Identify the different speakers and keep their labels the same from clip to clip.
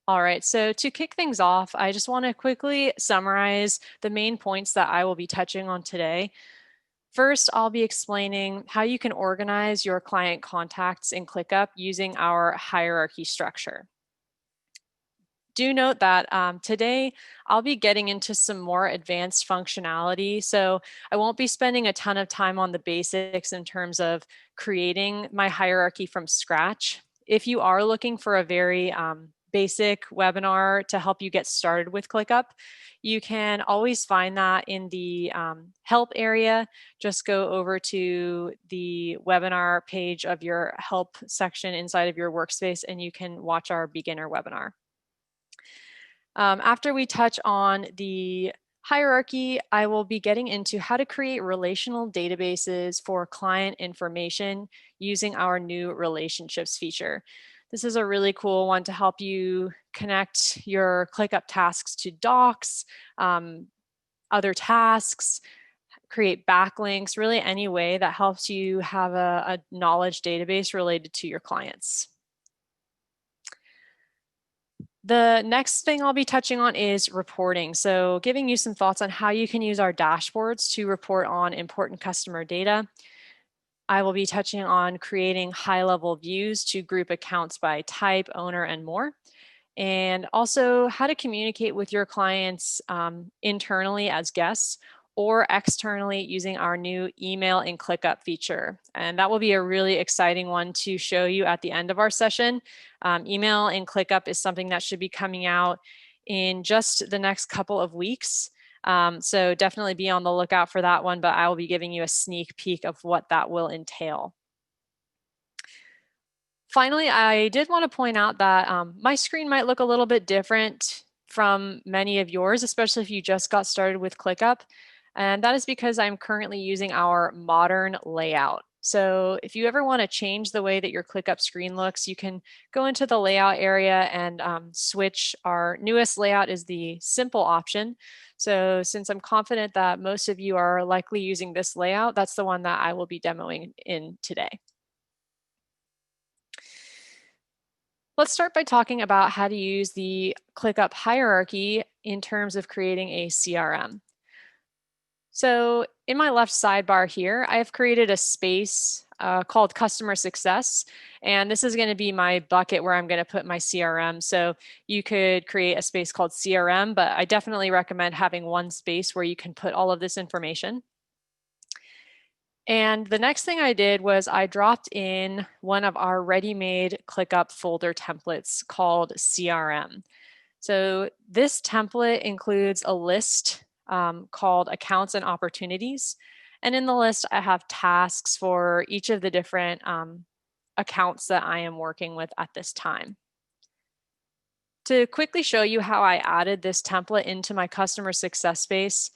Speaker 1: All right, so to kick things off, I just want to quickly summarize the main points that I will be touching on today. First, I'll be explaining how you can organize your client contacts in ClickUp using our hierarchy structure. Do note that today I'll be getting into some more advanced functionality, so I won't be spending a ton of time on the basics in terms of creating my hierarchy from scratch. If you are looking for a very basic webinar to help you get started with ClickUp, you can always find that in the help area. Just go over to the webinar page of your help section inside of your workspace and you can watch our beginner webinar. After we touch on the hierarchy, I will be getting into how to create relational databases for client information using our new relationships feature. This is a really cool one to help you connect your ClickUp tasks to docs, other tasks, create backlinks, really any way that helps you have a knowledge database related to your clients. The next thing I'll be touching on is reporting. So giving you some thoughts on how you can use our dashboards to report on important customer data. I will be touching on creating high-level views to group accounts by type, owner, and more. And also how to communicate with your clients internally as guests or externally using our new email in ClickUp feature. And that will be a really exciting one to show you at the end of our session. Email in ClickUp is something that should be coming out in just the next couple of weeks. So definitely be on the lookout for that one, but I will be giving you a sneak peek of what that will entail. Finally, I did want to point out that my screen might look a little bit different from many of yours, especially if you just got started with ClickUp. And that is because I'm currently using our modern layout. So if you ever want to change the way that your ClickUp screen looks, you can go into the layout area and switch. Our newest layout is the simple option. So since I'm confident that most of you are likely using this layout, that's the one that I will be demoing in today. Let's start by talking about how to use the ClickUp hierarchy in terms of creating a CRM. So in my left sidebar here, I have created a space called Customer Success, and this is going to be my bucket where I'm going to put my CRM. So you could create a space called CRM, but I definitely recommend having one space where you can put all of this information. And the next thing I did was I dropped in one of our ready-made ClickUp folder templates called CRM. So this template includes a list called accounts and opportunities. And in the list, I have tasks for each of the different accounts that I am working with at this time. To quickly show you how I added this template into my customer success space,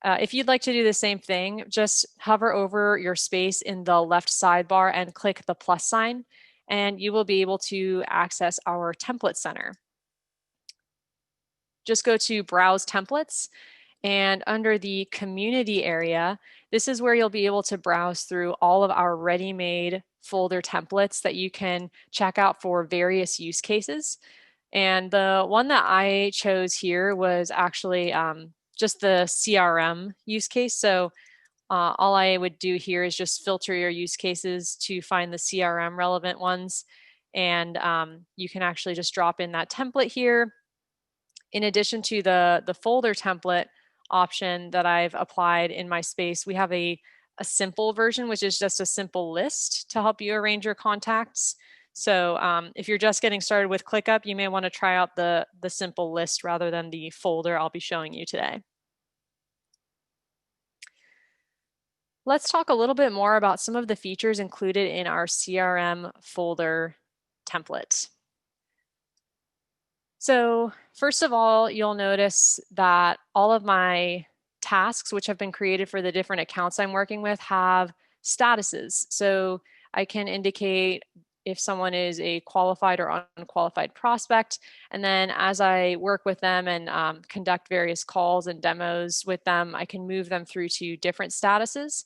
Speaker 1: if you'd like to do the same thing, just hover over your space in the left sidebar and click the plus sign, and you will be able to access our template center. Just go to Browse Templates, and under the Community area, this is where you'll be able to browse through all of our ready-made folder templates that you can check out for various use cases. And the one that I chose here was actually just the CRM use case. So all I would do here is just filter your use cases to find the CRM relevant ones. And you can actually just drop in that template here. In addition to the folder template option that I've applied in my space, we have a simple version, which is just a simple list to help you arrange your contacts. So if you're just getting started with ClickUp, you may want to try out the simple list rather than the folder I'll be showing you today. Let's talk a little bit more about some of the features included in our CRM folder template. So first of all, you'll notice that all of my tasks, which have been created for the different accounts I'm working with, have statuses. So I can indicate if someone is a qualified or unqualified prospect. And then as I work with them and conduct various calls and demos with them, I can move them through to different statuses.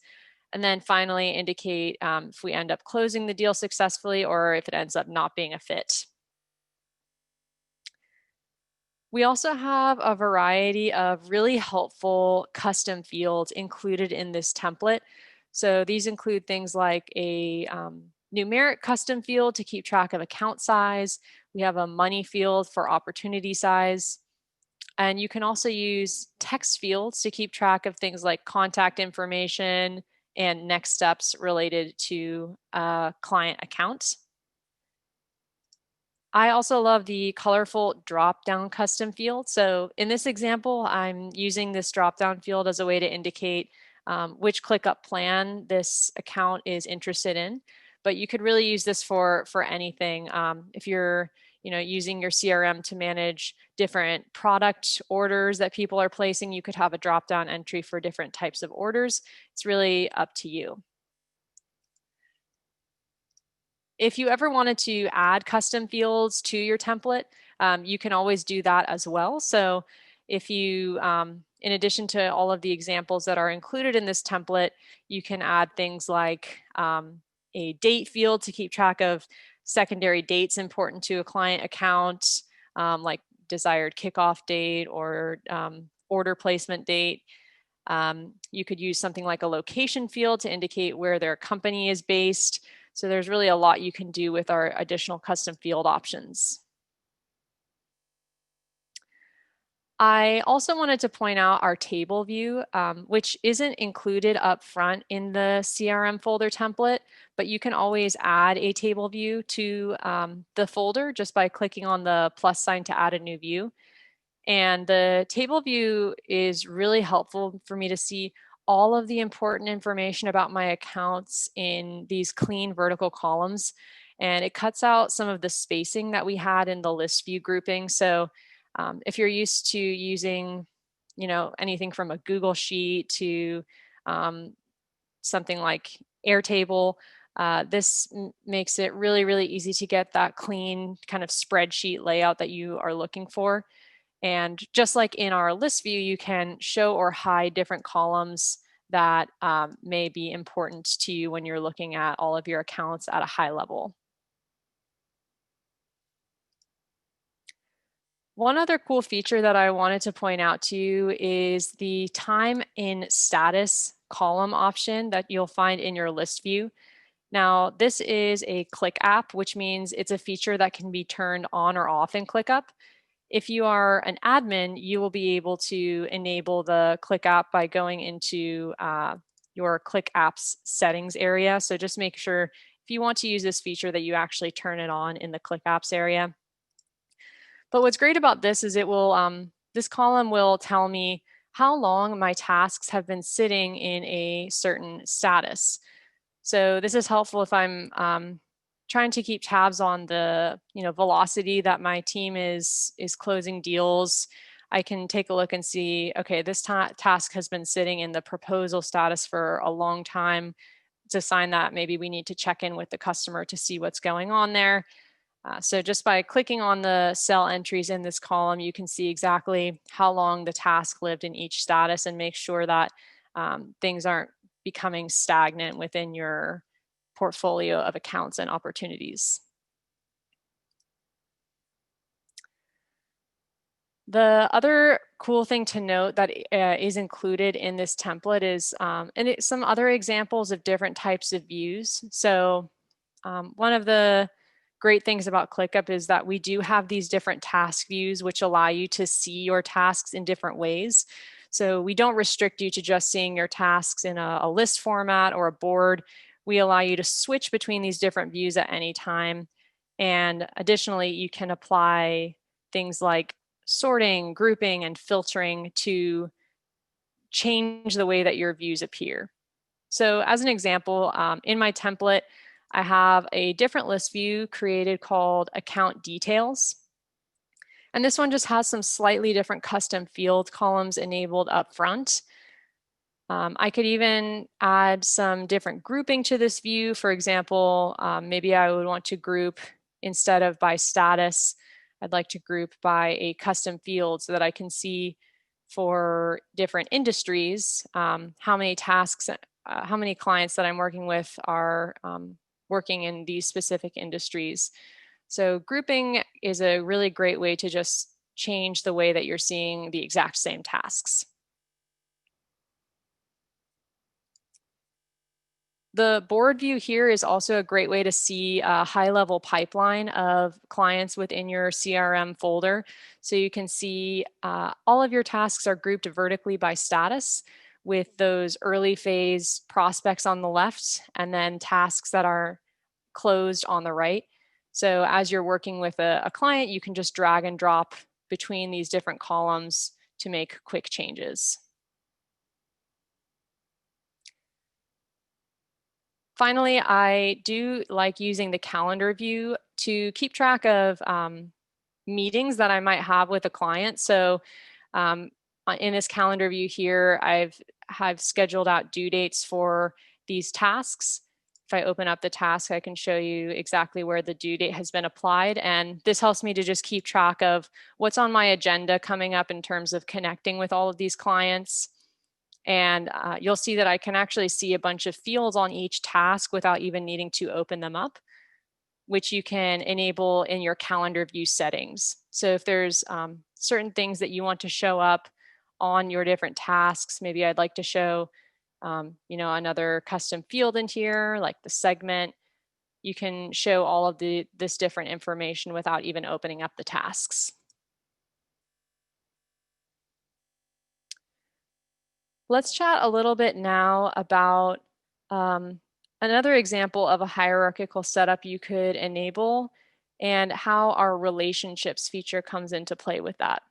Speaker 1: And then finally indicate if we end up closing the deal successfully or if it ends up not being a fit. We also have a variety of really helpful custom fields included in this template. So these include things like a numeric custom field to keep track of account size. We have a money field for opportunity size. And you can also use text fields to keep track of things like contact information and next steps related to client accounts. I also love the colorful drop-down custom field. So in this example, I'm using this drop-down field as a way to indicate which ClickUp plan this account is interested in. But you could really use this for anything. If you're using your CRM to manage different product orders that people are placing, you could have a drop-down entry for different types of orders. It's really up to you. If you ever wanted to add custom fields to your template, you can always do that as well. So if you, in addition to all of the examples that are included in this template, you can add things like a date field to keep track of secondary dates important to a client account, like desired kickoff date or order placement date. You could use something like a location field to indicate where their company is based. So there's really a lot you can do with our additional custom field options. I also wanted to point out our table view, which isn't included up front in the CRM folder template, but you can always add a table view to the folder just by clicking on the plus sign to add a new view. And the table view is really helpful for me to see all of the important information about my accounts in these clean vertical columns. And it cuts out some of the spacing that we had in the list view grouping. So if you're used to using, anything from a Google Sheet to something like Airtable, this makes it really, really easy to get that clean kind of spreadsheet layout that you are looking for. And just like in our list view, you can show or hide different columns that may be important to you when you're looking at all of your accounts at a high level. One other cool feature that I wanted to point out to you is the time in status column option that you'll find in your list view. Now, this is a ClickUp, which means it's a feature that can be turned on or off in ClickUp. If you are an admin, you will be able to enable the ClickUp by going into your ClickUp's settings area. So just make sure if you want to use this feature that you actually turn it on in the ClickUp's area. But what's great about this is it will, this column will tell me how long my tasks have been sitting in a certain status. So this is helpful if I'm trying to keep tabs on the velocity that my team is closing deals. I can take a look and see, okay, this task has been sitting in the proposal status for a long time. It's a sign that maybe we need to check in with the customer to see what's going on there. So just by clicking on the cell entries in this column, you can see exactly how long the task lived in each status and make sure that things aren't becoming stagnant within your portfolio of accounts and opportunities. The other cool thing to note that is included in this template is some other examples of different types of views. So one of the great things about ClickUp is that we do have these different task views which allow you to see your tasks in different ways. So we don't restrict you to just seeing your tasks in a list format or a board. We allow you to switch between these different views at any time. And additionally, you can apply things like sorting, grouping, and filtering to change the way that your views appear. So as an example, in my template, I have a different list view created called Account Details. And this one just has some slightly different custom field columns enabled up front. I could even add some different grouping to this view. For example, maybe I would want to group instead of by status, I'd like to group by a custom field so that I can see for different industries how many tasks, how many clients that I'm working with are working in these specific industries. So grouping is a really great way to just change the way that you're seeing the exact same tasks. The board view here is also a great way to see a high-level pipeline of clients within your CRM folder. So you can see all of your tasks are grouped vertically by status, with those early phase prospects on the left and then tasks that are closed on the right. So as you're working with a client, you can just drag and drop between these different columns to make quick changes. Finally, I do like using the calendar view to keep track of meetings that I might have with a client. So in this calendar view here, have scheduled out due dates for these tasks. If I open up the task, I can show you exactly where the due date has been applied. And this helps me to just keep track of what's on my agenda coming up in terms of connecting with all of these clients. And you'll see that I can actually see a bunch of fields on each task without even needing to open them up, which you can enable in your calendar view settings. So if there's certain things that you want to show up on your different tasks, maybe I'd like to show another custom field in here, like the segment, you can show all of this different information without even opening up the tasks. Let's chat a little bit now about another example of a hierarchical setup you could enable and how our relationships feature comes into play with that.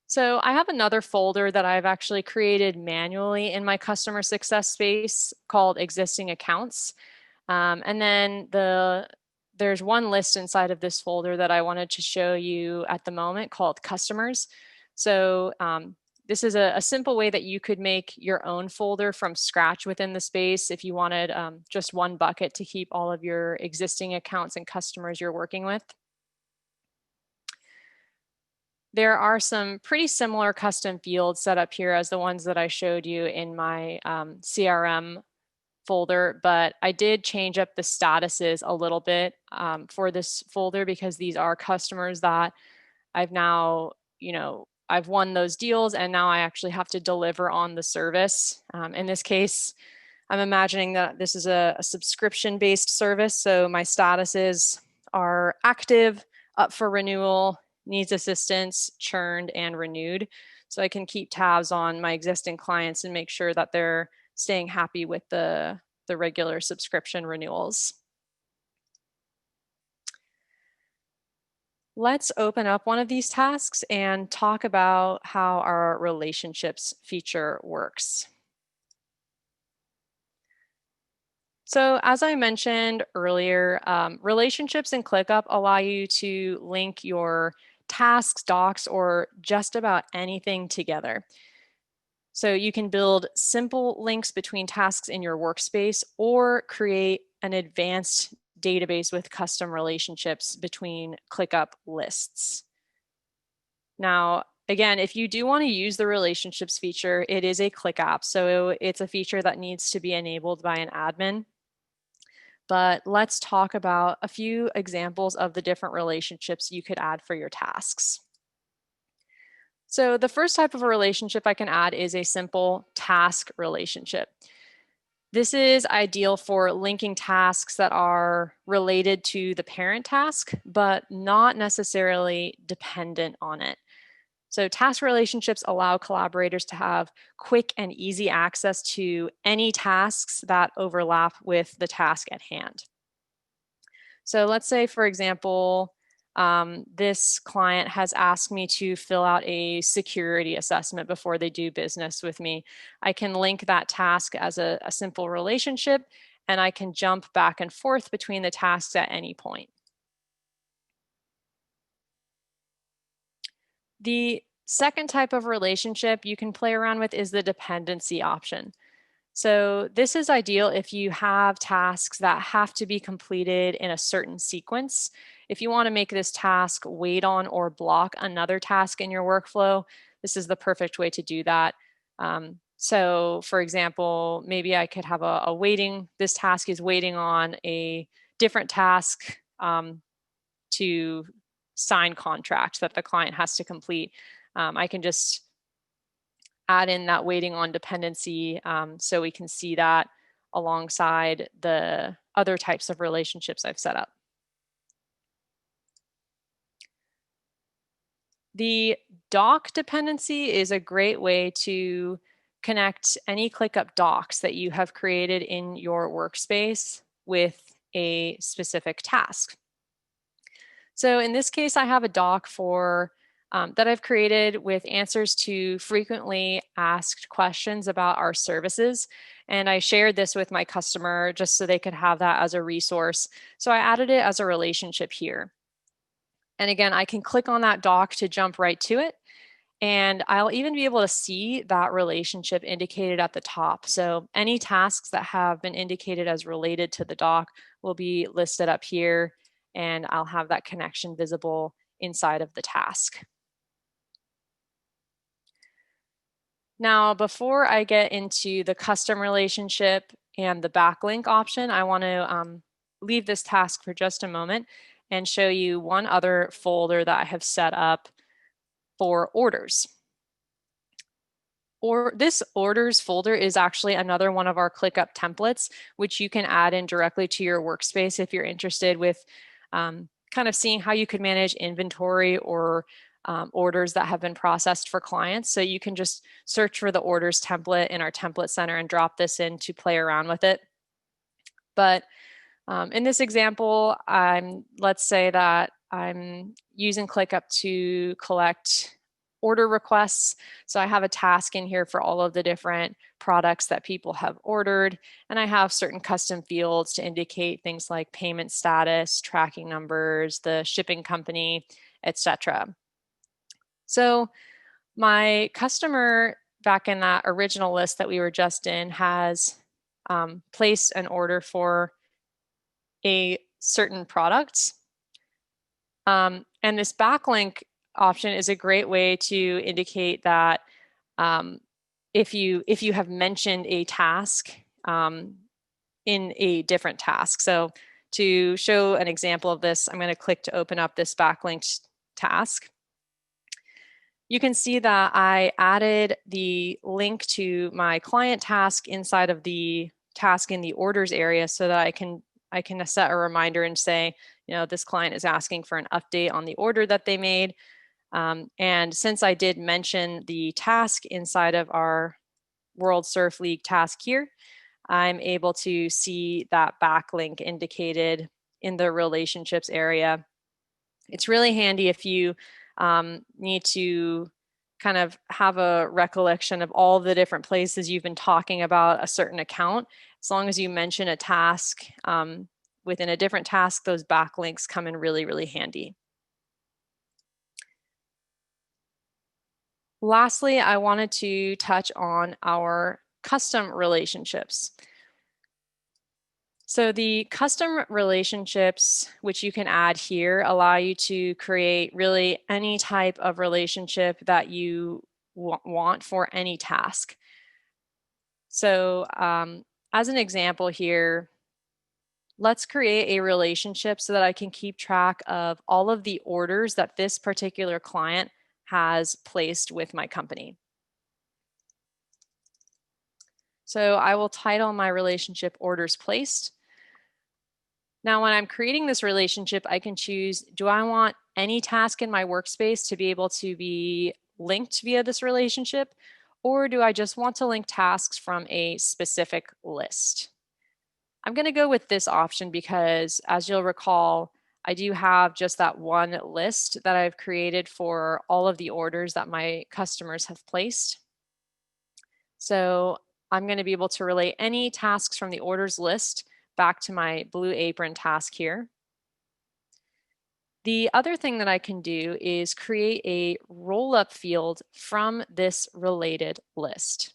Speaker 1: So I have another folder that I've actually created manually in my customer success space called existing accounts. And then there's one list inside of this folder that I wanted to show you at the moment called customers. So this is a simple way that you could make your own folder from scratch within the space if you wanted just one bucket to keep all of your existing accounts and customers you're working with. There are some pretty similar custom fields set up here as the ones that I showed you in my CRM folder, but I did change up the statuses a little bit for this folder because these are customers that I've now, I've won those deals and now I actually have to deliver on the service. In this case, I'm imagining that this is a subscription-based service, so my statuses are active, up for renewal, needs assistance, churned, and renewed. So I can keep tabs on my existing clients and make sure that they're staying happy with the regular subscription renewals. Let's open up one of these tasks and talk about how our relationships feature works. So as I mentioned earlier, relationships in ClickUp allow you to link your tasks, docs, or just about anything together. So you can build simple links between tasks in your workspace or create an advanced database with custom relationships between ClickUp lists. Now, again, if you do want to use the relationships feature, it is a ClickUp, so it's a feature that needs to be enabled by an admin. But let's talk about a few examples of the different relationships you could add for your tasks. So the first type of a relationship I can add is a simple task relationship. This is ideal for linking tasks that are related to the parent task, but not necessarily dependent on it. So task relationships allow collaborators to have quick and easy access to any tasks that overlap with the task at hand. So let's say, for example, this client has asked me to fill out a security assessment before they do business with me. I can link that task as a simple relationship, and I can jump back and forth between the tasks at any point. The second type of relationship you can play around with is the dependency option. So this is ideal if you have tasks that have to be completed in a certain sequence. If you want to make this task wait on or block another task in your workflow, this is the perfect way to do that. So for example, maybe I could have this task is waiting on a different task to sign contract that the client has to complete. I can just add in that waiting on dependency so we can see that alongside the other types of relationships I've set up. The doc dependency is a great way to connect any ClickUp docs that you have created in your workspace with a specific task. So in this case, I have a doc for that I've created with answers to frequently asked questions about our services. And I shared this with my customer just so they could have that as a resource. So I added it as a relationship here. And again, I can click on that doc to jump right to it. And I'll even be able to see that relationship indicated at the top. So any tasks that have been indicated as related to the doc will be listed up here, and I'll have that connection visible inside of the task. Now, before I get into the custom relationship and the backlink option, I want to leave this task for just a moment and show you one other folder that I have set up for orders. Or this orders folder is actually another one of our ClickUp templates, which you can add in directly to your workspace if you're interested with kind of seeing how you could manage inventory or orders that have been processed for clients. So you can just search for the orders template in our template center and drop this in to play around with it. But in this example, let's say that I'm using ClickUp to collect order requests. So I have a task in here for all of the different products that people have ordered. And I have certain custom fields to indicate things like payment status, tracking numbers, the shipping company, etc. So my customer back in that original list that we were just in has placed an order for a certain product. And this backlink option is a great way to indicate that if you have mentioned a task in a different task. So to show an example of this, I'm going to click to open up this backlinked task. You can see that I added the link to my client task inside of the task in the orders area so that I can set a reminder and say, this client is asking for an update on the order that they made. And since I did mention the task inside of our World Surf League task here, I'm able to see that backlink indicated in the relationships area. It's really handy if you need to kind of have a recollection of all the different places you've been talking about a certain account. As long as you mention a task within a different task, those backlinks come in really, really handy. Lastly, I wanted to touch on our custom relationships. So the custom relationships, which you can add here, allow you to create really any type of relationship that you want for any task. So as an example here, let's create a relationship so that I can keep track of all of the orders that this particular client has placed with my company. So I will title my relationship orders placed. Now, when I'm creating this relationship, I can choose, do I want any task in my workspace to be able to be linked via this relationship, or do I just want to link tasks from a specific list? I'm going to go with this option because, as you'll recall, I do have just that one list that I've created for all of the orders that my customers have placed. So I'm going to be able to relay any tasks from the orders list back to my Blue Apron task here. The other thing that I can do is create a roll-up field from this related list.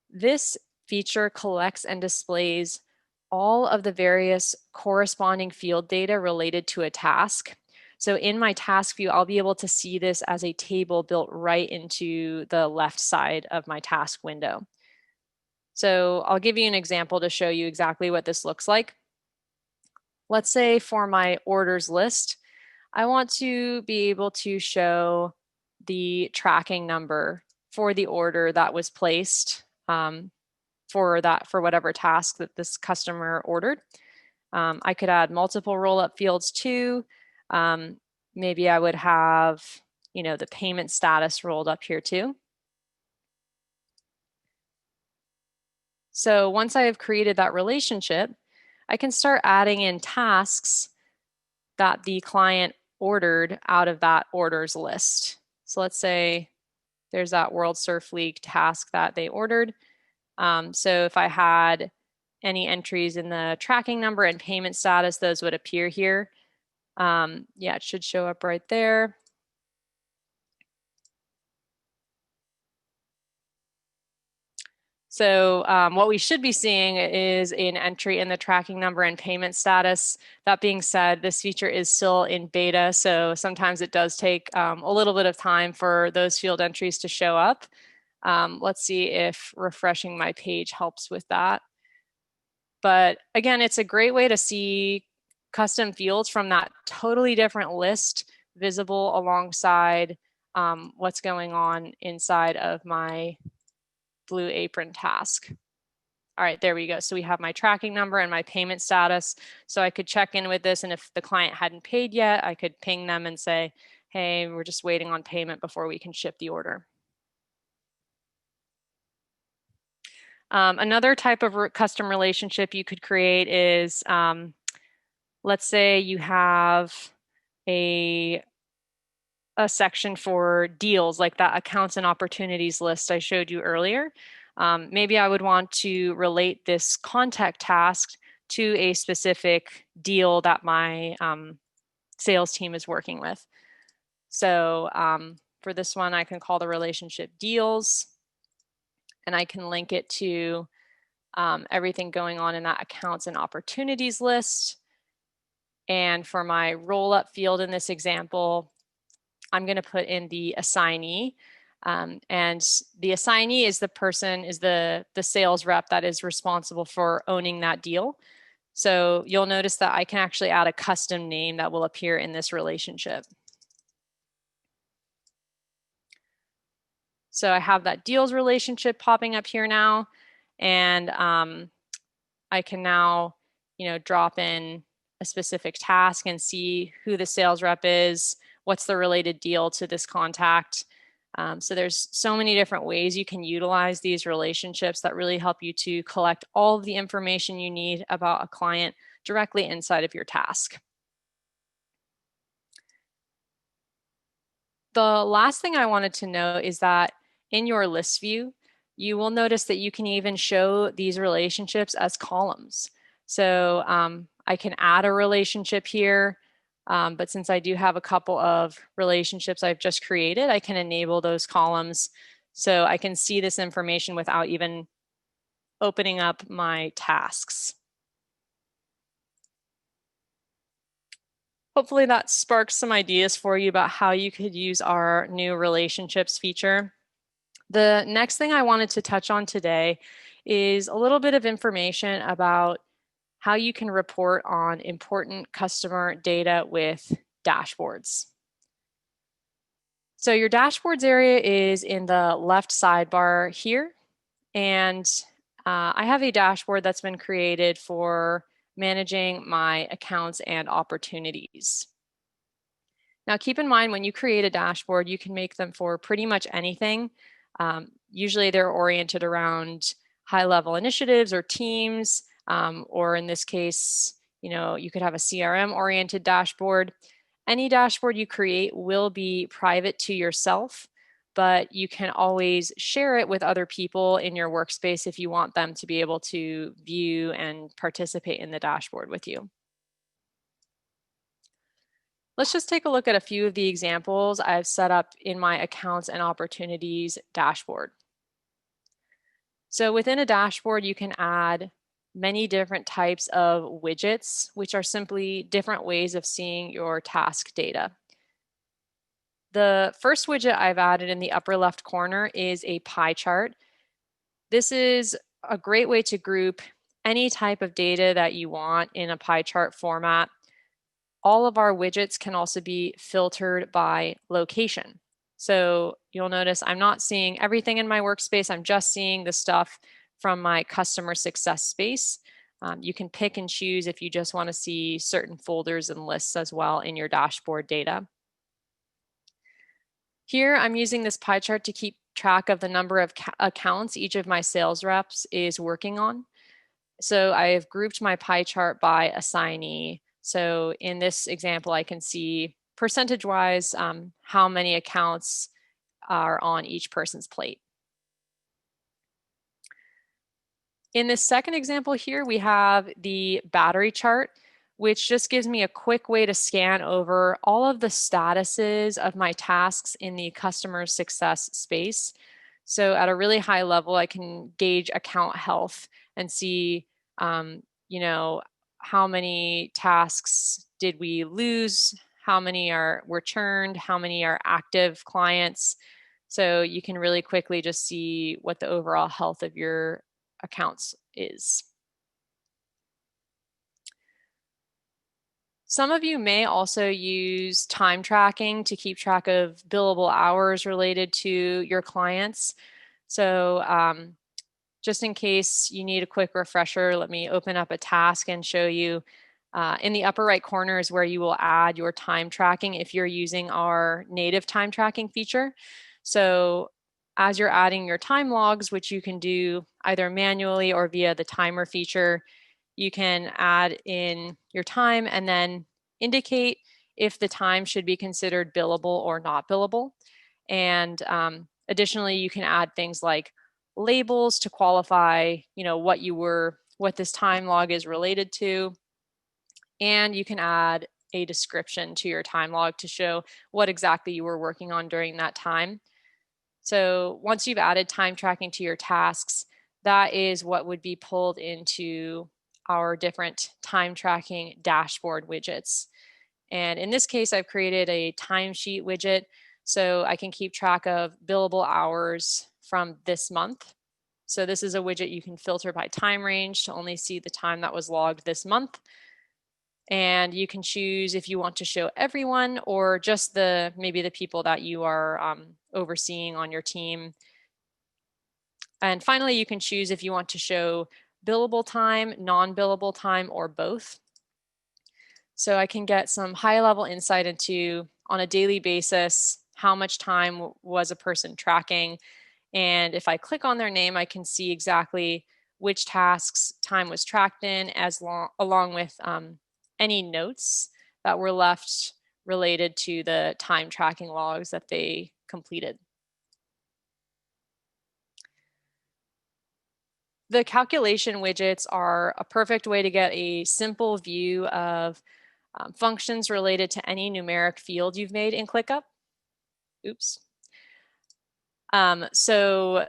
Speaker 1: This feature collects and displays all of the various corresponding field data related to a task. So in my task view, I'll be able to see this as a table built right into the left side of my task window. So I'll give you an example to show you exactly what this looks like. Let's say for my orders list, I want to be able to show the tracking number for the order that was placed for whatever task that this customer ordered. I could add multiple roll-up fields too. Maybe I would have, the payment status rolled up here too. So once I have created that relationship, I can start adding in tasks that the client ordered out of that orders list. So let's say there's that World Surf League task that they ordered. So if I had any entries in the tracking number and payment status, those would appear here. Yeah, it should show up right there. So what we should be seeing is an entry in the tracking number and payment status. That being said, this feature is still in beta, so sometimes it does take a little bit of time for those field entries to show up. Let's see if refreshing my page helps with that. But again, it's a great way to see custom fields from that totally different list visible alongside what's going on inside of my Blue Apron task. All right, there we go. So we have my tracking number and my payment status. So I could check in with this, and if the client hadn't paid yet, I could ping them and say, hey, we're just waiting on payment before we can ship the order. Another type of custom relationship you could create is, let's say you have a section for deals, like that accounts and opportunities list I showed you earlier. Maybe I would want to relate this contact task to a specific deal that my sales team is working with. So for this one, I can call the relationship deals, and I can link it to everything going on in that accounts and opportunities list. And for my roll-up field in this example, I'm going to put in the assignee. And the assignee is the sales rep that is responsible for owning that deal. So you'll notice that I can actually add a custom name that will appear in this relationship. So I have that deals relationship popping up here now. And I can now, drop in a specific task and see who the sales rep is, what's the related deal to this contact. So there's so many different ways you can utilize these relationships that really help you to collect all of the information you need about a client directly inside of your task. The last thing I wanted to note is that in your list view, you will notice that you can even show these relationships as columns. So I can add a relationship here, but since I do have a couple of relationships I've just created, I can enable those columns so I can see this information without even opening up my tasks. Hopefully that sparks some ideas for you about how you could use our new relationships feature. The next thing I wanted to touch on today is a little bit of information about how you can report on important customer data with dashboards. So your dashboards area is in the left sidebar here. And I have a dashboard that's been created for managing my accounts and opportunities. Now keep in mind, when you create a dashboard, you can make them for pretty much anything. Usually they're oriented around high-level initiatives or teams, or in this case, you could have a CRM-oriented dashboard. Any dashboard you create will be private to yourself, but you can always share it with other people in your workspace if you want them to be able to view and participate in the dashboard with you. Let's just take a look at a few of the examples I've set up in my accounts and opportunities dashboard. So within a dashboard, you can add many different types of widgets, which are simply different ways of seeing your task data. The first widget I've added in the upper left corner is a pie chart. This is a great way to group any type of data that you want in a pie chart format. All of our widgets can also be filtered by location. So you'll notice I'm not seeing everything in my workspace. I'm just seeing the stuff from my customer success space. You can pick and choose if you just want to see certain folders and lists as well in your dashboard data. Here, I'm using this pie chart to keep track of the number of accounts each of my sales reps is working on. So I have grouped my pie chart by assignee. So in this example, I can see percentage-wise how many accounts are on each person's plate. In this second example here, we have the battery chart, which just gives me a quick way to scan over all of the statuses of my tasks in the customer success space. So at a really high level, I can gauge account health and see, how many tasks did we lose, how many were churned, how many are active clients. So you can really quickly just see what the overall health of your accounts is. Some of you may also use time tracking to keep track of billable hours related to your clients. So just in case you need a quick refresher, let me open up a task and show you. In the upper right corner is where you will add your time tracking if you're using our native time tracking feature. So as you're adding your time logs, which you can do either manually or via the timer feature, you can add in your time and then indicate if the time should be considered billable or not billable. And additionally, you can add things like labels to qualify, what this time log is related to. And you can add a description to your time log to show what exactly you were working on during that time. So once you've added time tracking to your tasks, that is what would be pulled into our different time tracking dashboard widgets. And in this case, I've created a timesheet widget so I can keep track of billable hours from this month. So this is a widget you can filter by time range to only see the time that was logged this month. And you can choose if you want to show everyone or just maybe the people that you are overseeing on your team. And finally, you can choose if you want to show billable time, non-billable time, or both. So I can get some high-level insight into, on a daily basis, how much time was a person tracking. And if I click on their name, I can see exactly which tasks time was tracked in, along with any notes that were left related to the time tracking logs that they completed. The calculation widgets are a perfect way to get a simple view of functions related to any numeric field you've made in ClickUp. Oops. So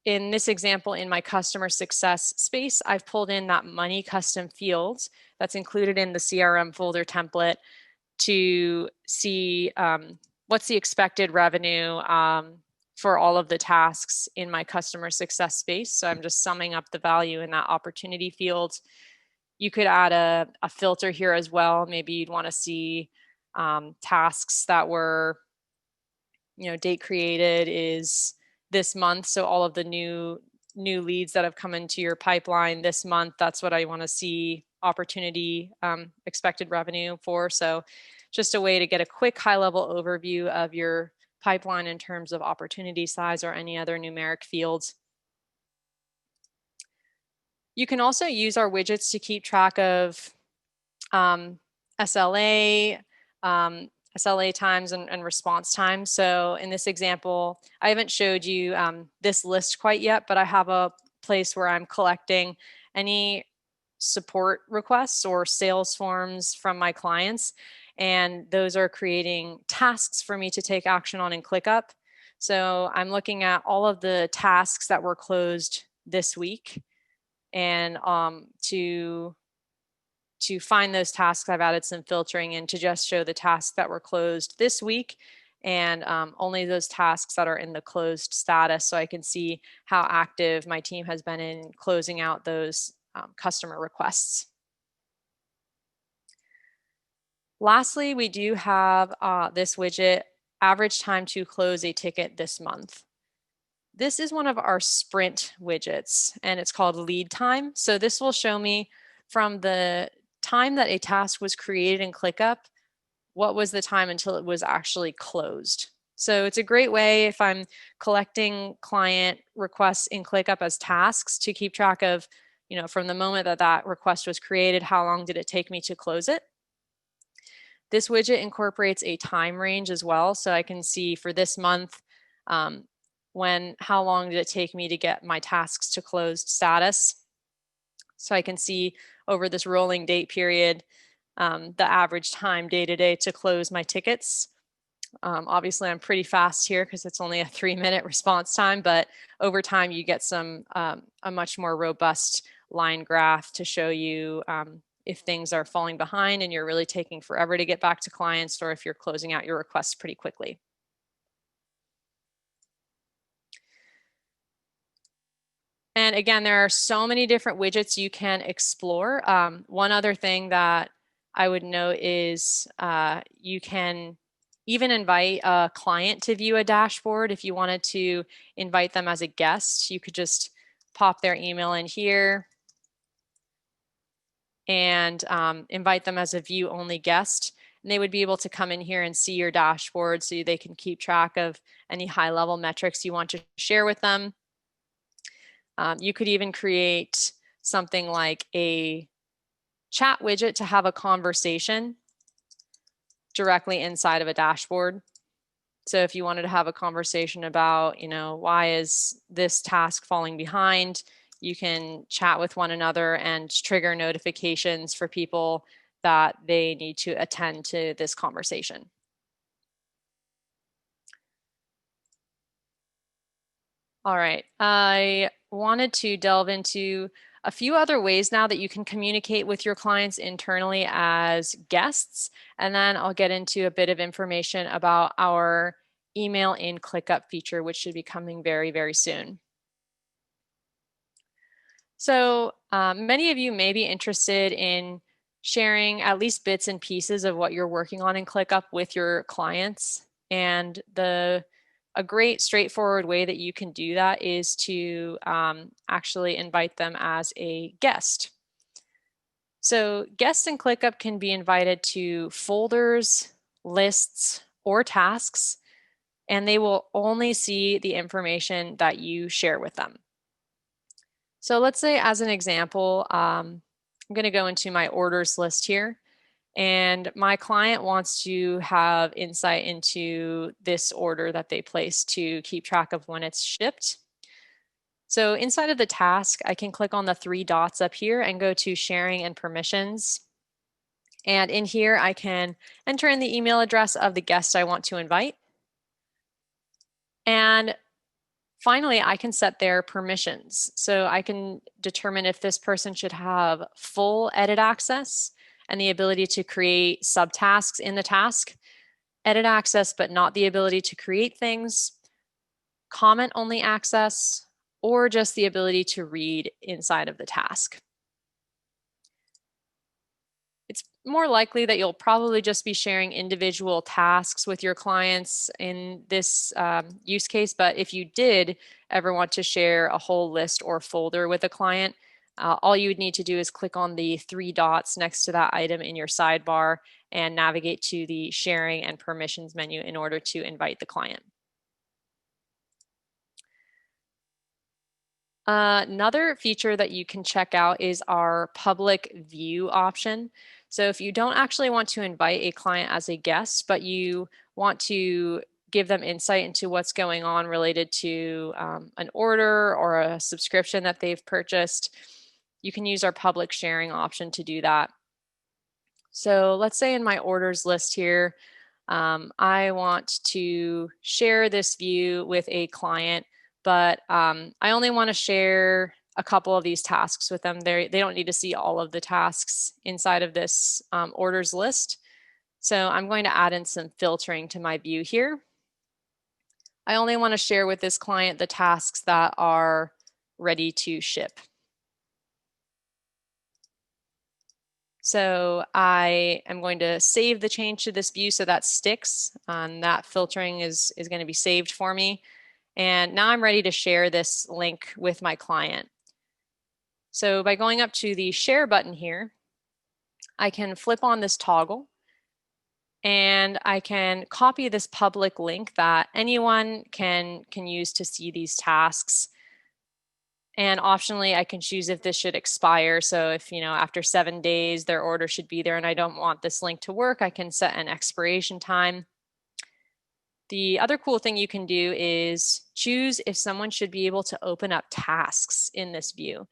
Speaker 1: in this example, in my customer success space, I've pulled in that money custom field that's included in the CRM folder template to see what's the expected revenue for all of the tasks in my customer success space. So I'm just summing up the value in that opportunity field. You could add a filter here as well. Maybe you'd want to see tasks that were, date created is this month. So all of the new leads that have come into your pipeline this month, that's what I want to see opportunity expected revenue for. So just a way to get a quick high-level overview of your pipeline in terms of opportunity size or any other numeric fields. You can also use our widgets to keep track of SLA, SLA times and response times. So in this example, I haven't showed you this list quite yet, but I have a place where I'm collecting any support requests or sales forms from my clients. And those are creating tasks for me to take action on in ClickUp. So I'm looking at all of the tasks that were closed this week. And to find those tasks, I've added some filtering in to just show the tasks that were closed this week and only those tasks that are in the closed status, so I can see how active my team has been in closing out those customer requests. Lastly, we do have this widget, average time to close a ticket this month. This is one of our sprint widgets, and it's called lead time. So this will show me from the time that a task was created in ClickUp, what was the time until it was actually closed. So it's a great way if I'm collecting client requests in ClickUp as tasks to keep track of, from the moment that that request was created, how long did it take me to close it? This widget incorporates a time range as well. So I can see for this month, how long did it take me to get my tasks to closed status. So I can see over this rolling date period, the average time day to day to close my tickets. Obviously, I'm pretty fast here because it's only a 3-minute response time, but over time you get a much more robust line graph to show you if things are falling behind and you're really taking forever to get back to clients, or if you're closing out your requests pretty quickly. And again, there are so many different widgets you can explore. One other thing that I would note is you can even invite a client to view a dashboard. If you wanted to invite them as a guest, you could just pop their email in here and invite them as a view-only guest. And they would be able to come in here and see your dashboard so they can keep track of any high-level metrics you want to share with them. You could even create something like a chat widget to have a conversation directly inside of a dashboard. So if you wanted to have a conversation about, why is this task falling behind, you can chat with one another and trigger notifications for people that they need to attend to this conversation. All right, I wanted to delve into a few other ways now that you can communicate with your clients internally as guests, and then I'll get into a bit of information about our email in ClickUp feature, which should be coming very, very soon. So many of you may be interested in sharing at least bits and pieces of what you're working on in ClickUp with your clients. And a great straightforward way that you can do that is to actually invite them as a guest. So guests in ClickUp can be invited to folders, lists, or tasks, and they will only see the information that you share with them. So let's say, as an example, I'm going to go into my orders list here, and my client wants to have insight into this order that they placed to keep track of when it's shipped. So inside of the task, I can click on the 3 dots up here and go to sharing and permissions. And in here, I can enter in the email address of the guest I want to invite. And finally, I can set their permissions. So I can determine if this person should have full edit access and the ability to create subtasks in the task, edit access but not the ability to create things, comment only access, or just the ability to read inside of the task. It's more likely that you'll probably just be sharing individual tasks with your clients in this use case, but if you did ever want to share a whole list or folder with a client, all you would need to do is click on the 3 dots next to that item in your sidebar and navigate to the sharing and permissions menu in order to invite the client. Another feature that you can check out is our public view option. So if you don't actually want to invite a client as a guest, but you want to give them insight into what's going on related to an order or a subscription that they've purchased, you can use our public sharing option to do that. So let's say in my orders list here, I want to share this view with a client, but I only want to share a couple of these tasks with them. They don't need to see all of the tasks inside of this orders list. So I'm going to add in some filtering to my view here. I only want to share with this client the tasks that are ready to ship. So I am going to save the change to this view so that sticks. That filtering is going to be saved for me. And now I'm ready to share this link with my client. So by going up to the share button here, I can flip on this toggle and I can copy this public link that anyone can use to see these tasks. And optionally, I can choose if this should expire. So if, after 7 days, their order should be there and I don't want this link to work, I can set an expiration time. The other cool thing you can do is choose if someone should be able to open up tasks in this view.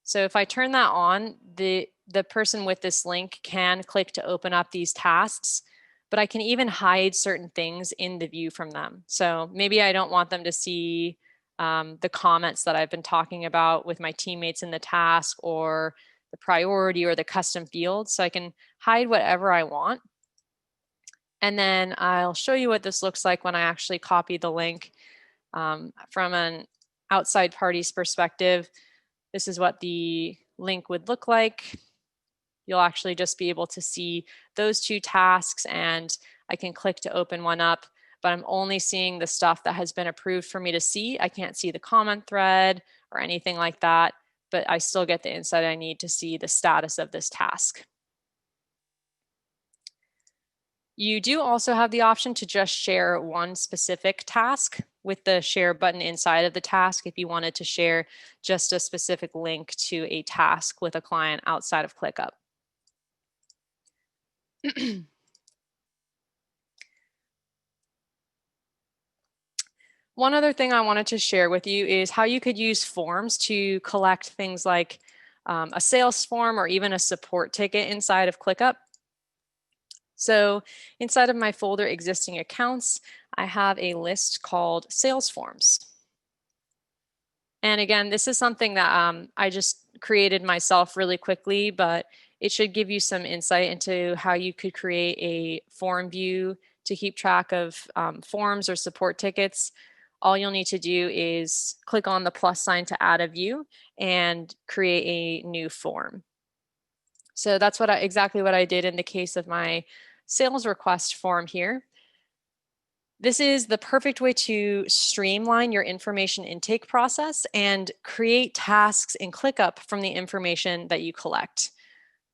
Speaker 1: So if I turn that on, the person with this link can click to open up these tasks, but I can even hide certain things in the view from them. So maybe I don't want them to see the comments that I've been talking about with my teammates in the task, or the priority, or the custom fields. So I can hide whatever I want. And then I'll show you what this looks like when I actually copy the link from an outside party's perspective. This is what the link would look like. You'll actually just be able to see those two tasks, and I can click to open one up, but I'm only seeing the stuff that has been approved for me to see. I can't see the comment thread or anything like that, but I still get the insight I need to see the status of this task. You do also have the option to just share one specific task with the share button inside of the task if you wanted to share just a specific link to a task with a client outside of ClickUp. One other thing I wanted to share with you is how you could use forms to collect things like a sales form or even a support ticket inside of ClickUp. So inside of my folder existing accounts, I have a list called sales forms. And again, this is something that I just created myself really quickly, but it should give you some insight into how you could create a form view to keep track of forms or support tickets. All you'll need to do is click on the plus sign to add a view and create a new form. So that's exactly what I did in the case of my sales request form here. This is the perfect way to streamline your information intake process and create tasks in ClickUp from the information that you collect.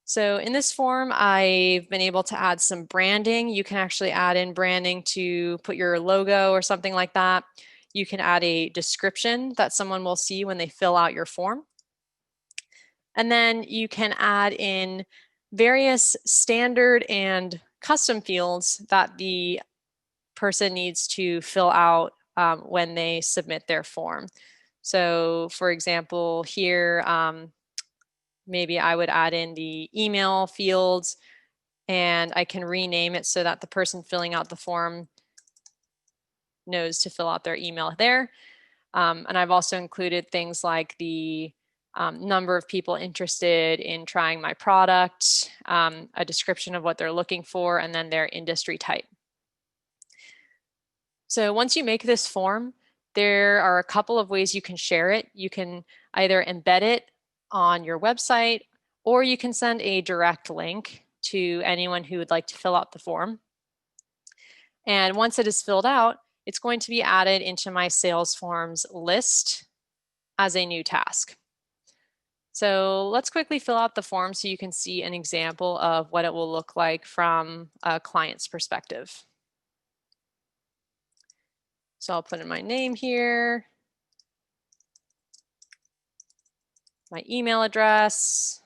Speaker 1: So in this form, I've been able to add some branding. You can actually add in branding to put your logo or something like that. You can add a description that someone will see when they fill out your form. And then you can add in various standard and custom fields that the person needs to fill out when they submit their form. So for example, here, maybe I would add in the email fields, and I can rename it so that the person filling out the form knows to fill out their email there. And I've also included things like the number of people interested in trying my product, a description of what they're looking for, and then their industry type. So once you make this form, there are a couple of ways you can share it. You can either embed it on your website, or you can send a direct link to anyone who would like to fill out the form. And once it is filled out, it's going to be added into my sales forms list as a new task. So let's quickly fill out the form so you can see an example of what it will look like from a client's perspective. So I'll put in my name here, my email address,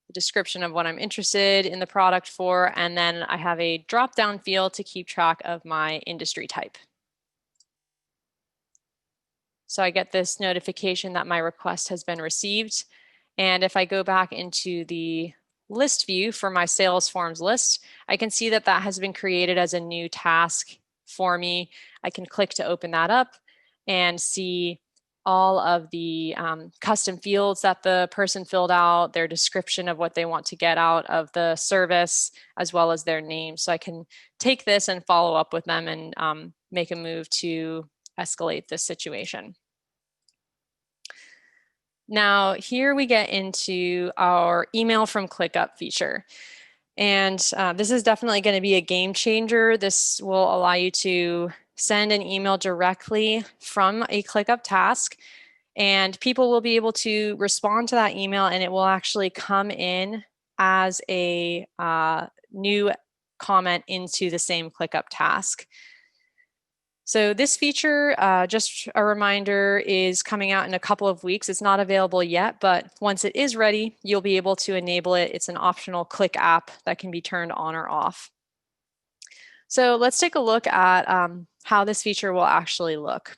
Speaker 1: the description of what I'm interested in the product for, and then I have a drop-down field to keep track of my industry type. So I get this notification that my request has been received. And if I go back into the list view for my sales forms list, I can see that that has been created as a new task for me. I can click to open that up and see all of the custom fields that the person filled out, their description of what they want to get out of the service, as well as their name. So I can take this and follow up with them and make a move to escalate this situation. Now here we get into our email from ClickUp feature. And this is definitely going to be a game changer. This will allow you to send an email directly from a ClickUp task, and people will be able to respond to that email, and it will actually come in as a new comment into the same ClickUp task. So this feature, just a reminder, is coming out in a couple of weeks. It's not available yet, but once it is ready, you'll be able to enable it. It's an optional Click app that can be turned on or off. So let's take a look at how this feature will actually look.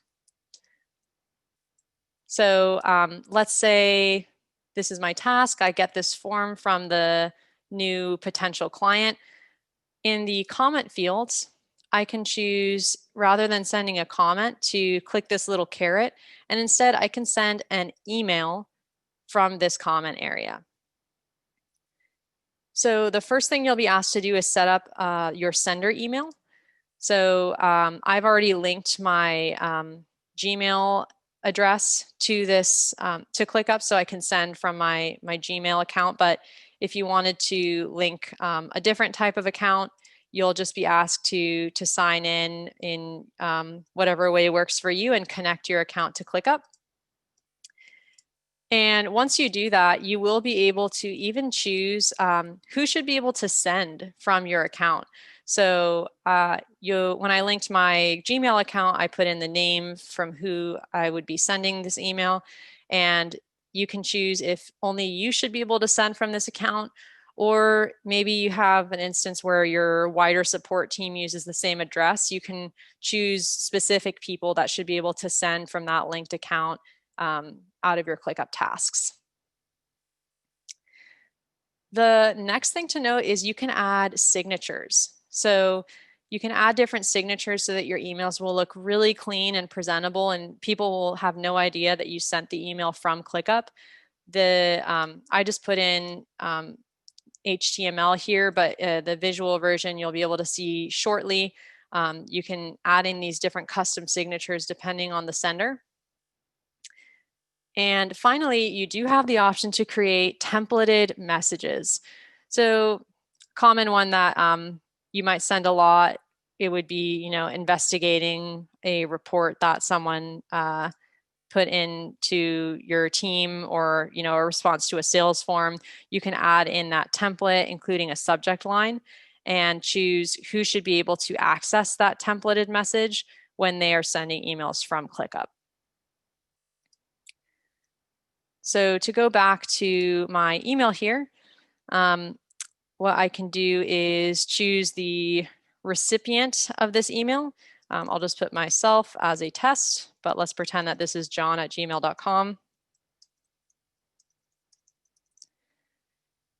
Speaker 1: So let's say this is my task. I get this form from the new potential client. In the comment fields, I can choose, rather than sending a comment, to click this little caret, and instead I can send an email from this comment area. So the first thing you'll be asked to do is set up your sender email. So I've already linked my Gmail address to this, to ClickUp, so I can send from my Gmail account. But if you wanted to link a different type of account, you'll just be asked to sign in whatever way works for you and connect your account to ClickUp. And once you do that, you will be able to even choose who should be able to send from your account. So when I linked my Gmail account, I put in the name from who I would be sending this email. And you can choose if only you should be able to send from this account, or maybe you have an instance where your wider support team uses the same address. You can choose specific people that should be able to send from that linked account out of your ClickUp tasks. The next thing to note is you can add signatures. So you can add different signatures so that your emails will look really clean and presentable, and people will have no idea that you sent the email from ClickUp. I just put in HTML here, but the visual version you'll be able to see shortly. You can add in these different custom signatures depending on the sender. And finally, you do have the option to create templated messages. So common one that you might send a lot, it would be, investigating a report that someone put into your team, or, a response to a sales form. You can add in that template, including a subject line, and choose who should be able to access that templated message when they are sending emails from ClickUp. So to go back to my email here, what I can do is choose the recipient of this email. I'll just put myself as a test, but let's pretend that this is john@gmail.com.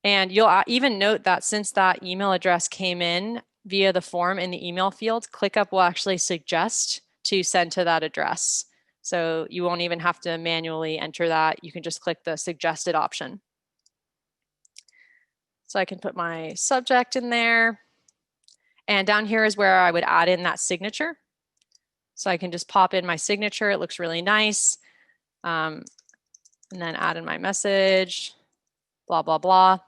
Speaker 1: And you'll even note that since that email address came in via the form in the email field, ClickUp will actually suggest to send to that address. So you won't even have to manually enter that. You can just click the suggested option. So I can put my subject in there. And down here is where I would add in that signature. So I can just pop in my signature. It looks really nice. And then add in my message, blah, blah, blah.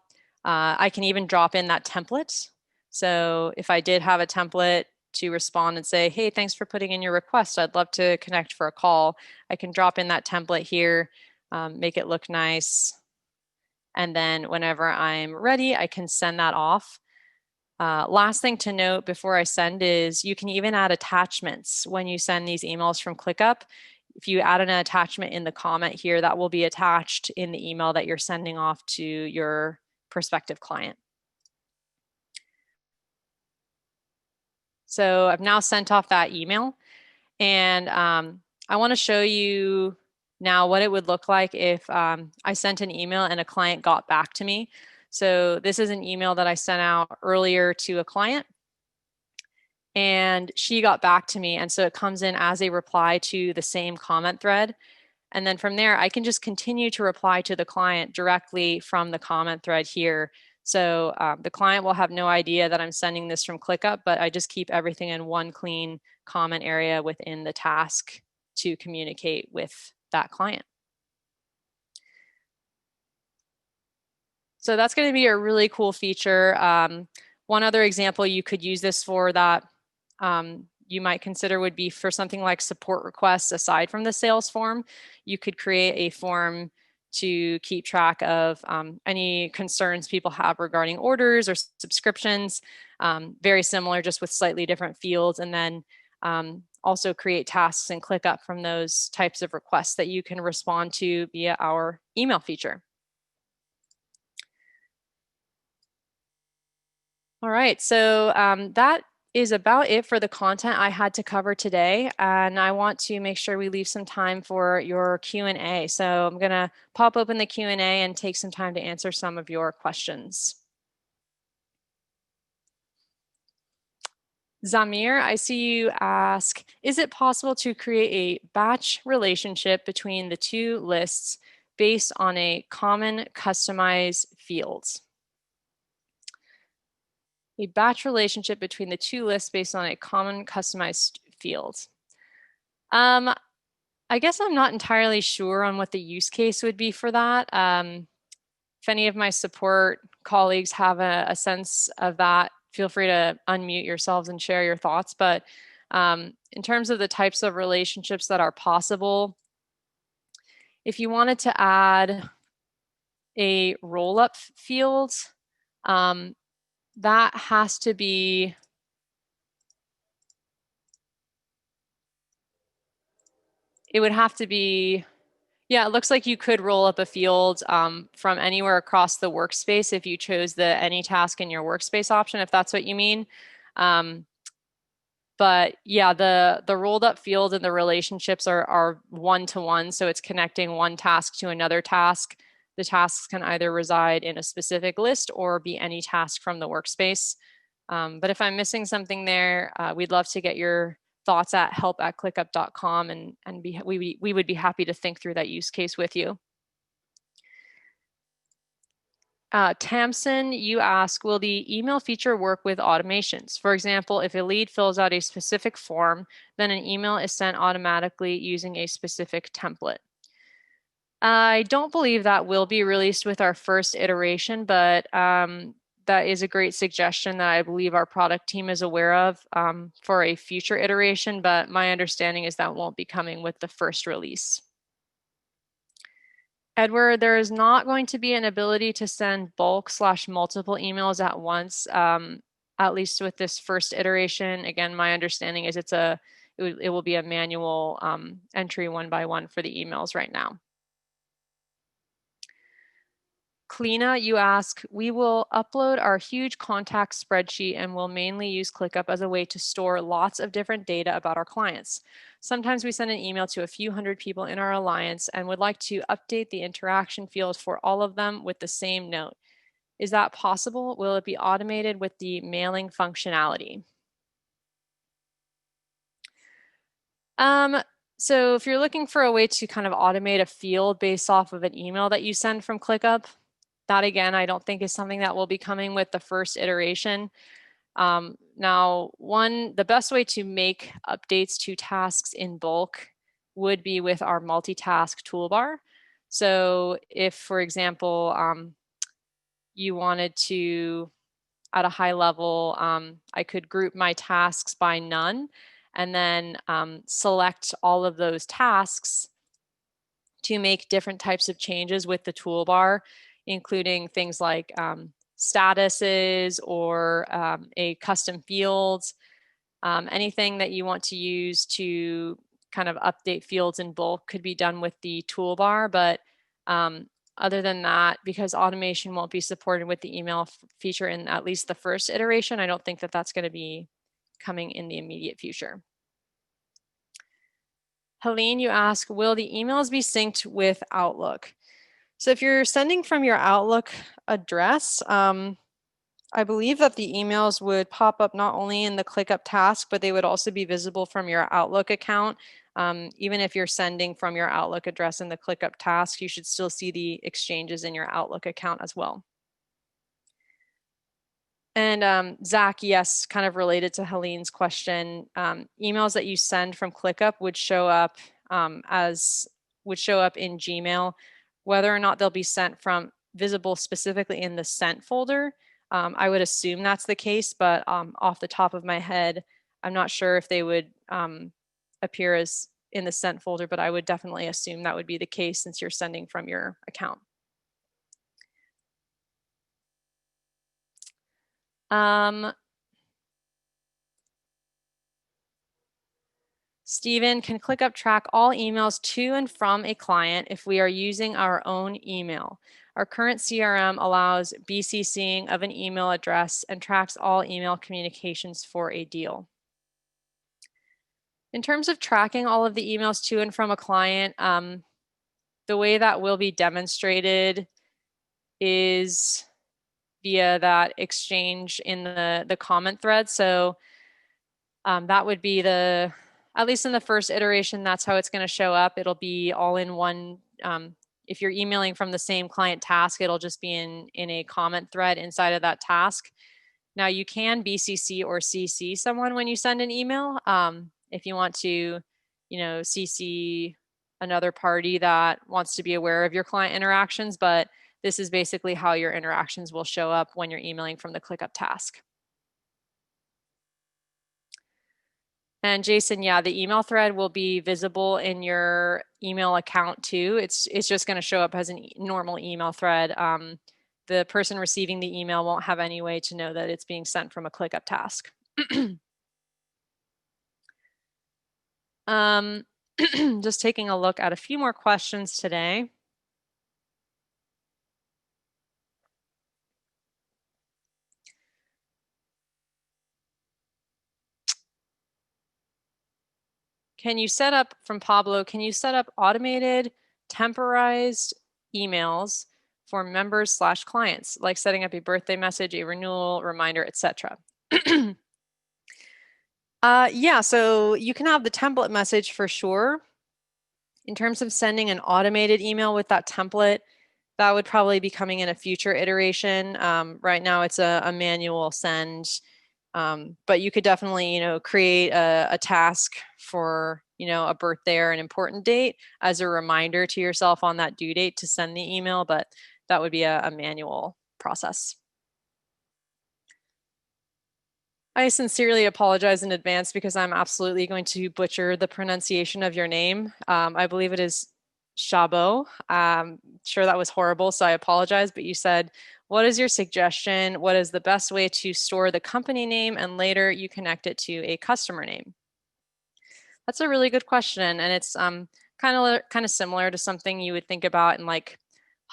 Speaker 1: I can even drop in that template. So if I did have a template to respond and say, hey, thanks for putting in your request, I'd love to connect for a call, I can drop in that template here, make it look nice. And then whenever I'm ready, I can send that off. Last thing to note before I send is you can even add attachments when you send these emails from ClickUp. If you add an attachment in the comment here, that will be attached in the email that you're sending off to your prospective client. So I've now sent off that email, and I want to show you now what it would look like if I sent an email and a client got back to me. So this is an email that I sent out earlier to a client, and she got back to me. And so it comes in as a reply to the same comment thread. And then from there, I can just continue to reply to the client directly from the comment thread here. So the client will have no idea that I'm sending this from ClickUp, but I just keep everything in one clean comment area within the task to communicate with that client. So that's going to be a really cool feature. One other example you could use this for that you might consider would be for something like support requests aside from the sales form. You could create a form to keep track of any concerns people have regarding orders or subscriptions, very similar, just with slightly different fields, and then also create tasks and ClickUp from those types of requests that you can respond to via our email feature. All right, so that is about it for the content I had to cover today, and I want to make sure we leave some time for your Q&A. So I'm gonna pop open the Q&A and take some time to answer some of your questions. Zamir, I see you ask, is it possible to create a batch relationship between the two lists based on a common customized fields? A batch relationship between the two lists based on a common customized field. I guess I'm not entirely sure on what the use case would be for that. If any of my support colleagues have a sense of that, feel free to unmute yourselves and share your thoughts. But in terms of the types of relationships that are possible, if you wanted to add a roll-up field, that has to be it would have to be, yeah, it looks like you could roll up a field from anywhere across the workspace if you chose the any task in your workspace option, if that's what you mean. But yeah, the rolled up field and the relationships are one-to-one, so it's connecting one task to another task. The tasks can either reside in a specific list or be any task from the workspace. But if I'm missing something there, we'd love to get your thoughts at help@clickup.com, and we would be happy to think through that use case with you. Tamsin, you ask, will the email feature work with automations? For example, if a lead fills out a specific form, then an email is sent automatically using a specific template. I don't believe that will be released with our first iteration, but that is a great suggestion that I believe our product team is aware of for a future iteration, but my understanding is that won't be coming with the first release. Edward, there is not going to be an ability to send bulk/multiple emails at once, at least with this first iteration. Again, my understanding is it will be a manual entry one by one for the emails right now. Kleena, you ask, we will upload our huge contact spreadsheet and will mainly use ClickUp as a way to store lots of different data about our clients. Sometimes we send an email to a few hundred people in our alliance and would like to update the interaction field for all of them with the same note. Is that possible? Will it be automated with the mailing functionality? So if you're looking for a way to kind of automate a field based off of an email that you send from ClickUp, that again, I don't think is something that will be coming with the first iteration. Now, the best way to make updates to tasks in bulk would be with our Multitask Toolbar. So if, for example, you wanted to, at a high level, I could group my tasks by none and then select all of those tasks to make different types of changes with the toolbar, including things like statuses or a custom fields, anything that you want to use to kind of update fields in bulk could be done with the toolbar. But other than that, because automation won't be supported with the email feature in at least the first iteration, I don't think that that's going to be coming in the immediate future. Helene, you ask, will the emails be synced with Outlook? So if you're sending from your Outlook address, I believe that the emails would pop up not only in the ClickUp task, but they would also be visible from your Outlook account. Even if you're sending from your Outlook address in the ClickUp task, you should still see the exchanges in your Outlook account as well. And Zach, yes, kind of related to Helene's question, emails that you send from ClickUp would show up in Gmail. Whether or not they'll be sent from visible specifically in the sent folder. I would assume that's the case, but off the top of my head, I'm not sure if they would appear as in the sent folder, but I would definitely assume that would be the case since you're sending from your account. Stephen, can ClickUp track all emails to and from a client if we are using our own email? Our current CRM allows BCCing of an email address and tracks all email communications for a deal. In terms of tracking all of the emails to and from a client, the way that will be demonstrated is via that exchange in the comment thread. So that would be at least in the first iteration, that's how it's going to show up. It'll be all in one. If you're emailing from the same client task, it'll just be in a comment thread inside of that task. Now you can BCC or CC someone when you send an email. If you want to, CC another party that wants to be aware of your client interactions, but this is basically how your interactions will show up when you're emailing from the ClickUp task. And Jason, yeah, the email thread will be visible in your email account too. It's just going to show up as a normal email thread. The person receiving the email won't have any way to know that it's being sent from a ClickUp task. Just taking a look at a few more questions today. From Pablo, can you set up automated temporized emails for members/clients, like setting up a birthday message, a renewal reminder, etc.? Yeah, so you can have the template message for sure. In terms of sending an automated email with that template, that would probably be coming in a future iteration. Right now it's a manual send, but you could definitely, create a task for, a birthday or an important date as a reminder to yourself on that due date to send the email, but that would be a manual process. I sincerely apologize in advance because I'm absolutely going to butcher the pronunciation of your name. I believe it is Chabot. Sure, that was horrible, so I apologize, but you said, what is your suggestion? What is the best way to store the company name and later you connect it to a customer name? That's a really good question, and it's kind of similar to something you would think about in like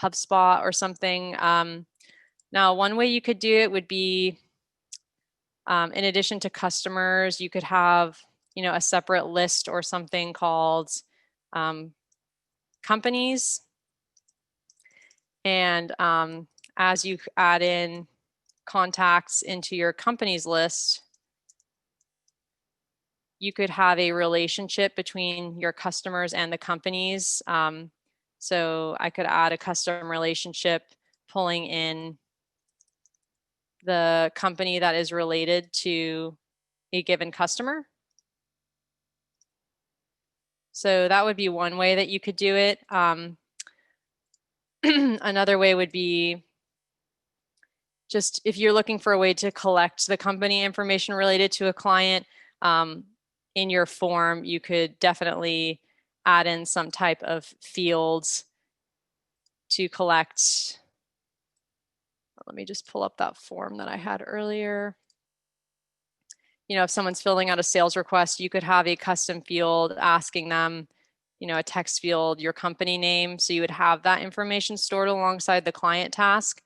Speaker 1: HubSpot or something. Now, one way you could do it would be, in addition to customers, you could have, a separate list or something called companies. And as you add in contacts into your companies list, you could have a relationship between your customers and the companies. So I could add a custom relationship pulling in the company that is related to a given customer. So that would be one way that you could do it. Another way would be just if you're looking for a way to collect the company information related to a client, in your form, you could definitely add in some type of fields to collect. Let me just pull up that form that I had earlier. If someone's filling out a sales request, you could have a custom field asking them, a text field, your company name. So you would have that information stored alongside the client task.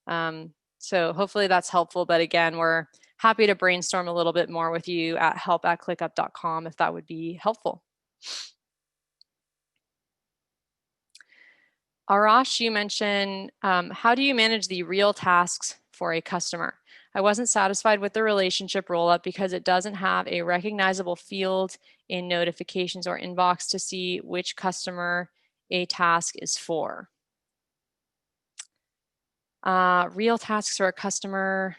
Speaker 1: So hopefully that's helpful. But again, we're happy to brainstorm a little bit more with you at help@clickup.com if that would be helpful. Arash, you mentioned, how do you manage the real tasks for a customer? I wasn't satisfied with the relationship rollup because it doesn't have a recognizable field in notifications or inbox to see which customer a task is for. Real tasks for a customer.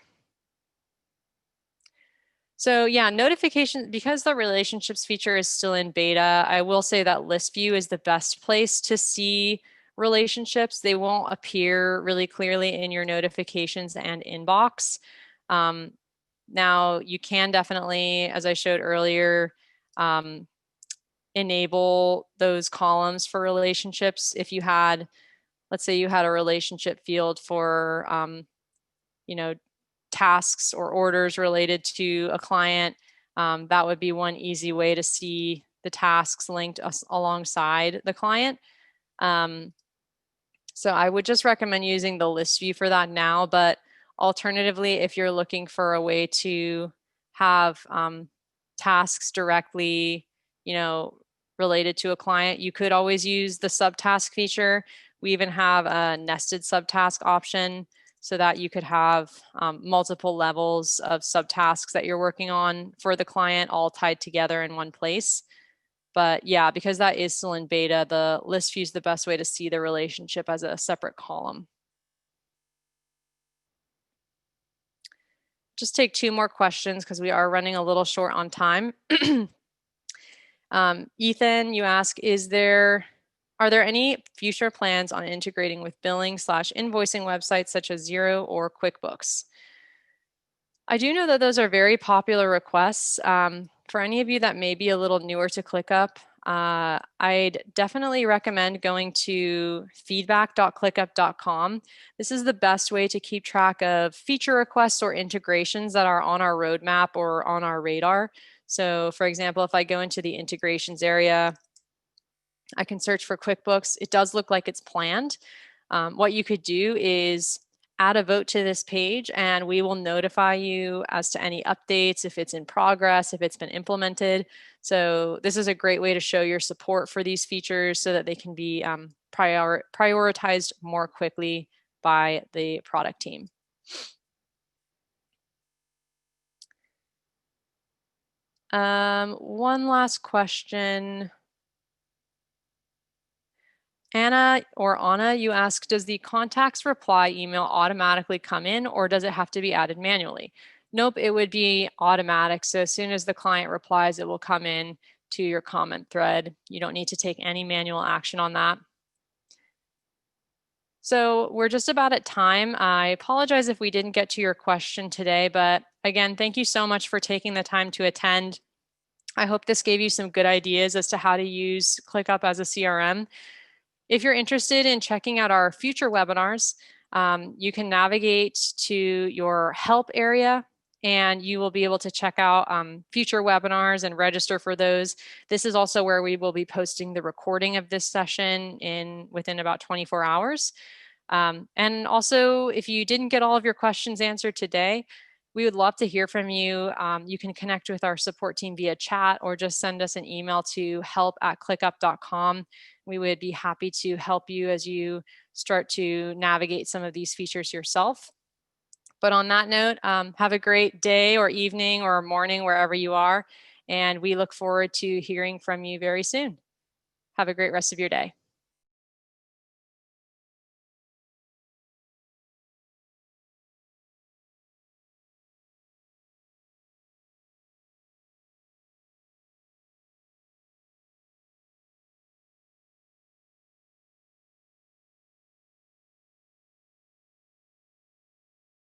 Speaker 1: So yeah, notifications, because the relationships feature is still in beta, I will say that list view is the best place to see relationships, they won't appear really clearly in your notifications and inbox. Now, you can definitely, as I showed earlier, enable those columns for relationships. If you had, let's say you had a relationship field for, you know, tasks or orders related to a client, that would be one easy way to see the tasks linked alongside the client. So I would just recommend using the list view for that now, but alternatively, if you're looking for a way to have tasks directly, related to a client, you could always use the subtask feature. We even have a nested subtask option so that you could have multiple levels of subtasks that you're working on for the client all tied together in one place. But yeah, because that is still in beta, the list view is the best way to see the relationship as a separate column. Just take 2 more questions because we are running a little short on time. Ethan, you ask, are there any future plans on integrating with billing/invoicing websites such as Xero or QuickBooks? I do know that those are very popular requests. For any of you that may be a little newer to ClickUp, I'd definitely recommend going to feedback.clickup.com. This is the best way to keep track of feature requests or integrations that are on our roadmap or on our radar. So for example, if I go into the integrations area, I can search for QuickBooks. It does look like it's planned. What you could do is add a vote to this page and we will notify you as to any updates, if it's in progress, if it's been implemented. So this is a great way to show your support for these features so that they can be prioritized more quickly by the product team. One last question. Anna or Anna, you ask, does the contacts reply email automatically come in or does it have to be added manually? Nope, it would be automatic. So as soon as the client replies, it will come in to your comment thread. You don't need to take any manual action on that. So we're just about at time. I apologize if we didn't get to your question today, but again, thank you so much for taking the time to attend. I hope this gave you some good ideas as to how to use ClickUp as a CRM. If you're interested in checking out our future webinars, you can navigate to your help area and you will be able to check out future webinars and register for those. This is also where we will be posting the recording of this session within about 24 hours. And also, if you didn't get all of your questions answered today, we would love to hear from you. You can connect with our support team via chat or just send us an email to help@clickup.com. We would be happy to help you as you start to navigate some of these features yourself. But on that note, have a great day or evening or morning wherever you are. And we look forward to hearing from you very soon. Have a great rest of your day.